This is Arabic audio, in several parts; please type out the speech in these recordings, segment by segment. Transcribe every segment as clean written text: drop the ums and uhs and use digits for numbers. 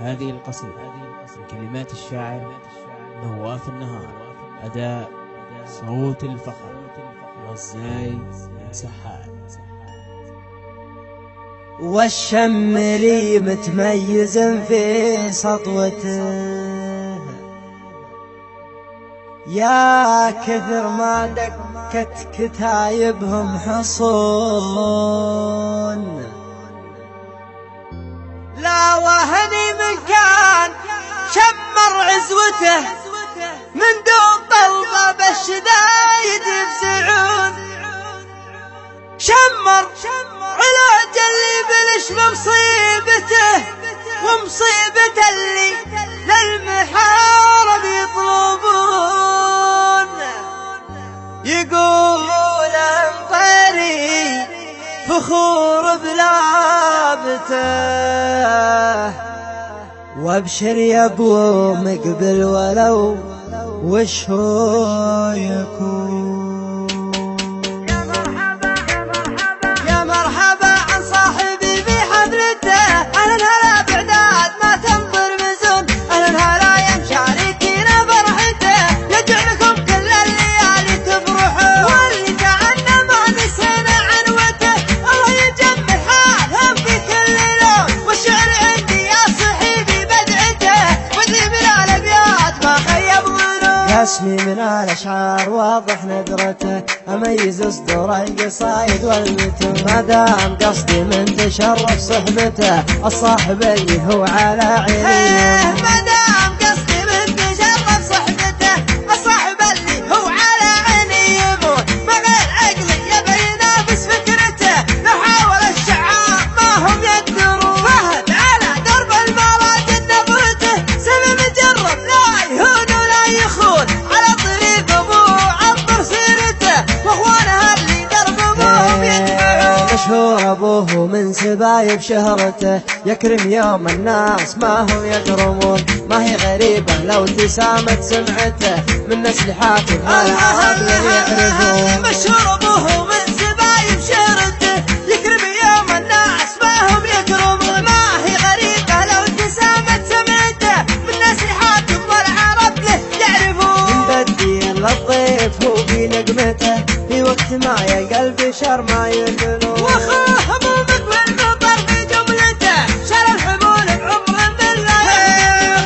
هذه القصيدة من كلمات الشاعر نواف النهار، أداء صوت الفخر والزاي بن سحار. والشمري متميز في سطوته، يا كثر ما دكت كتايبهم حصون، لا وهني من كان شمر عزوته من دون طلبة بالشدايد يفزعون، شمر علاج اللي بلش بمصيبته ومصيبة اللي للمحارب يطلبون، يقول انطري فخور بلابته، وابشر يا ابو مقبل ولو وش هو يكون. يا مرحبا عن صاحبي في حفلته، اهلا هلا بعداد ما تنظر مزون، اهلا هلا يا مشاركينا فرحته، يجعلكم كل الليالي تفرحوا، واللي تعنا ما نسينا عنوته، الله يجمل حالهم في كل لون، والشعر عندي يا صحيبي بدعته، وذي من الابيات ما خيب ظنون، اسمي من الاشعار واضح ندرته، اميز صدور القصايد والمتون، ما دام قصدي من تشرف صحبته، الصاحب اللي هو على عيني، ما دام قصدي من تشرف صحبته، الصاحب اللي هو على عيني يموت، ما غير عقلي يبي ينافس فكرته، لو حاول الشعار ما هم يقدرون، فهد على درب المراجل نظرته، سبب مجرب لا يهون ولا يخون، على طريق ابوه عطر سيرته، واخوانها اللي درب ابوهم يدفعون، مشهور ابوه من سبايب شهرته، يكرم يوم الناس ما هم يكرمون، ما هي غريبة لو تسامت سمعته، من نسل حاتم والعرب يعرفون، مشهور ابوه من سبايب شهرته، يكرم يوم الناس ما هم يكرمون، ما هي غريبة لو تسامت سمعته، من نسل حاتم والعرب يعرفون، من بدين للضيف هو في نقمته، في وقت ما يلقى البشر ما يقولون، واخوه ابو مقبل مطر في جملته، شال الحمول بعمر بالله،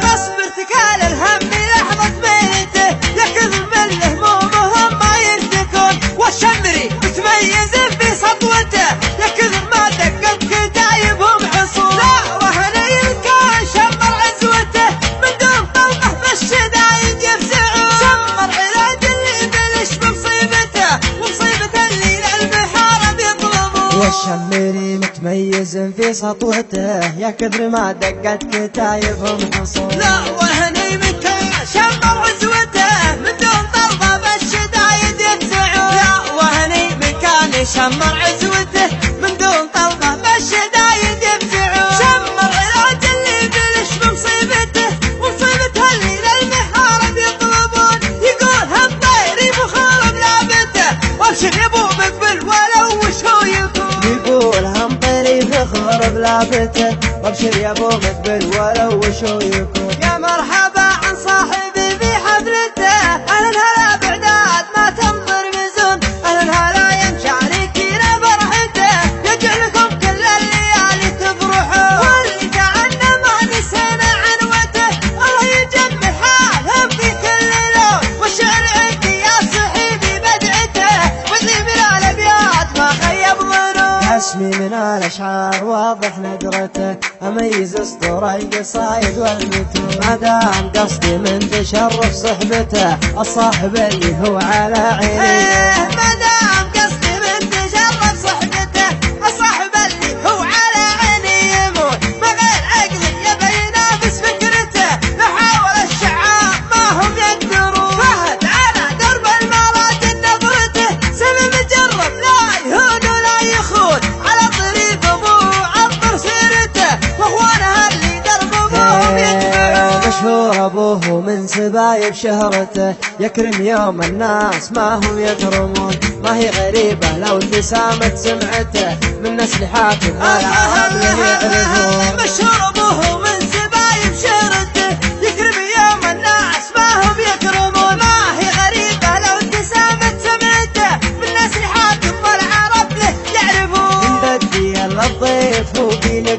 غصب ارتكال الهم لحظة بيته، يكذب الهموم وهم ما يرتكون، والشمري متميز في سطوته، يكذب ما دقت كتايبهم حصون، لا وهني كان شمر عزوته، من دون طلبه بالشدايد يفزعون، شمر علاج اللي بلش بمصيبته ومصيبة اللي للمحارب يطلبون، والشمري متميز في سطوته، يا كثر ما دقت كتايبهم حصون، لا وهني من كان شمر عزوته، من دون طلبه بالشدايد يفزعون، لا وهني من كان شمر عزوته، من دون طلبه بالشدايد يفزعون، شمر علاج اللي بلش بمصيبته ومصيبته اللي للمحارب يطلبون، يقول هالطيري فخور بلابته، وابشر يا ابو مقبل ولو وش هو يكون، يقول هالطيري فخور بلابته، وابشر يا ابو مقبل ولو وش هو يكون. يا مرحبا عن صاحبي في حفلته، اهلا هلا بعداد ما تنظر مزون، اهلا هلا يا مشاركينا فرحته، يجعلكم كل الليالي تفرحوا، واللي تعنا ما نسينا عنوته، الله يجمل حالهم في كل لون، والشعر عندي يا صحيبي بدعته، وذي من الابيات ما خيب ظنون، اسمي من الاشعار واضح ندرته، اميز صدور القصايد والمتون، ما دام قصدي من تشرف صحبته، الصاحب اللي هو على عيني، ما دام قصدي من تشرف صحبته، الصاحب اللي هو على عيني يموت، ما غير عقلي يبي ينافس فكرته، لو حاول الشعار ما هم يقدرون، فهد على درب المراجل نظرته، سبب مجرب لا يهون ولا يخون، على طريق ابوه عطر سيرته، واخوانها اللي درب ابوهم يدفعون، مشهور ابوه من سبايب شهرته، يكرم يوم الناس ما هم يكرمون، ما هي غريبة لو تسامت سمعته، من نسل حاتم والعرب يعرفون، مشهور ابوه من سبايب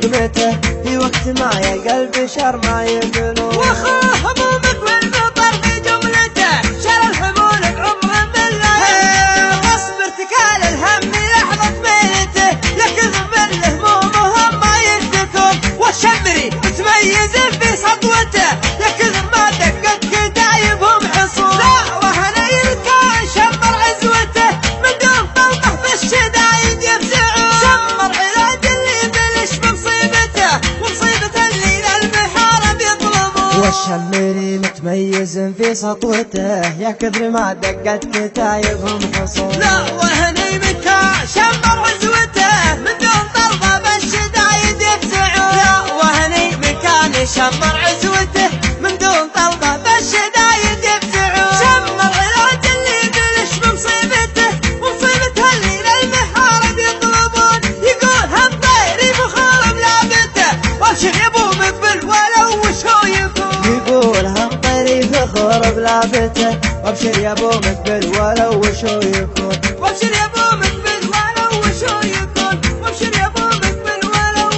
لقمته في وقت ما يلقى البشر ما يقولون. واخوه همومك والمطر في جملته شال الحمول بعمره بالليل. واصبر تكال الهم لحظة ميته يكذب الهموم وهم ما يشتكون. والشمري متميز في سطوته يكذب ما دقت كتايبهم حصون. لا وهني كان شمر عزوته من دون طلقه بالشدايد يفزعون. شمر علاج اللي بلش بمصيبته ومصيبة اللي للمحارب يطلبون. والشمري متميز في سطوته يا كثر ما دقت كتايبهم حصون. لا وهني كان شمر عزوته من دون طلقه بالشدايد يفزعون. لا وهني مكان شمر عزوته من دون طلقه بالشدايد يفزعون. شمر علاج اللي بلش بمصيبته ومصيبته اللي للمحارب يطلبون. يقول هالطيري بخور بلابته وابشر يا ابو مقبل ولو وش هو يكون. يقول هالطيري بخور بلابته وابشر يا ابو مقبل ولو وش هو يكون. وابشر يا ابو مقبل ولو وش هو يكون. وابشر يا ابو مقبل ولو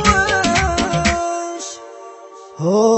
وش هو